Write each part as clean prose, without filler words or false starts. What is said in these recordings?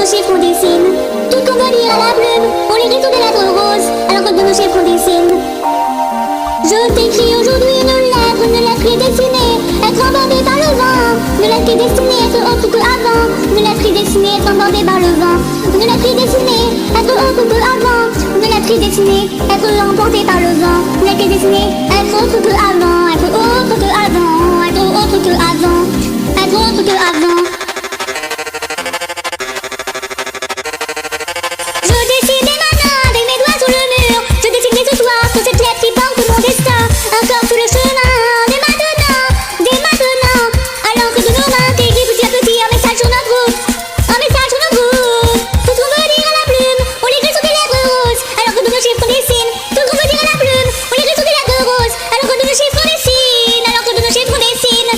chiffres on dessine. Tout ce qu'on veut dire à la plume, on les résout des lettres roses, alors que de nos chiffres on dessine. Je t'écris aujourd'hui une lettre qui est destinée, être embordée par le vent. Une lettre qui est destinée, être autre que avant. Une lettre qui est destinée, être embordée par le vent. Une lettre qui est destinée, être autre que avant. Une lettre qui est destinée, être emportée par le vent. Une lettre qui est destinée, être autre que avant. Être autre que avant. Être autre que avant. Être autre que avant. Je dessine des mains avec mes doigts sur le mur. Je dessine dès ce soir sur cette lettre qui porte mon destin. Encore tout le chemin, dès maintenant, alors que de nos mains t'écris petit à petit un message sur notre route. Un message sur notre route. Tout ce qu'on veut dire à la plume, on l'écrit sur des lettres roses, alors que de nos chiffres on dessine. Tout ce qu'on veut dire à la plume, on l'écrit sur des lettres roses, alors que de nos chiffres on dessine. Alors que de nos chiffres on dessine.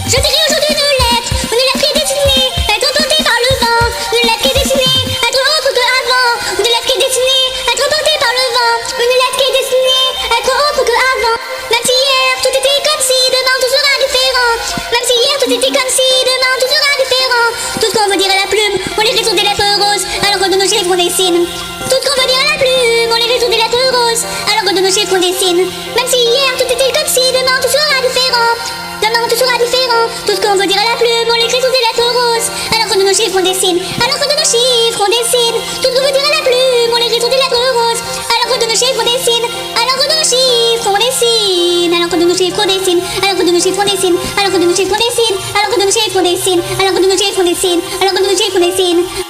Je t'écris aujourd'hui une lettre qui est destinée, être emportée par le vent. Une lettre qui est destinée, être autre que avant. Une lettre qui est destinée, être emportée par le vent. Une lettre qui est destinée, être autre que avant. Même si hier tout était comme si, demain tout sera différent. Même si hier tout était comme si, demain tout sera différent. Tout ce qu'on veut dire à la plume, on l'écrit sur des lettres roses, alors que de nos chiffres on dessine. Tout ce qu'on veut dire à la plume, on l'écrit sur des lettres roses, alors que de nos chiffres on dessine. Même si hier tout était comme si, demain tout sera différent. Demain tout sera différent. Tout ce qu'on veut dire à la plume, on l'écrit sur des lettres roses, alors que de nos chiffres on dessine. Alors que de nos chiffres on dessine. Tout ce qu'on veut dire à la plume, on l'écrit sur des lettres roses, alors que de nos chiffres on dessine. Alors que de nos chiffres on dessine. Alors que de nos chiffres on dessine. Alors que de nos chiffres on dessine. Alors que de nos chiffres on dessine. Alors que de nos chiffres on dessine. Alors que de nos chiffres on dessine. Alors que de nos chiffres on dessine.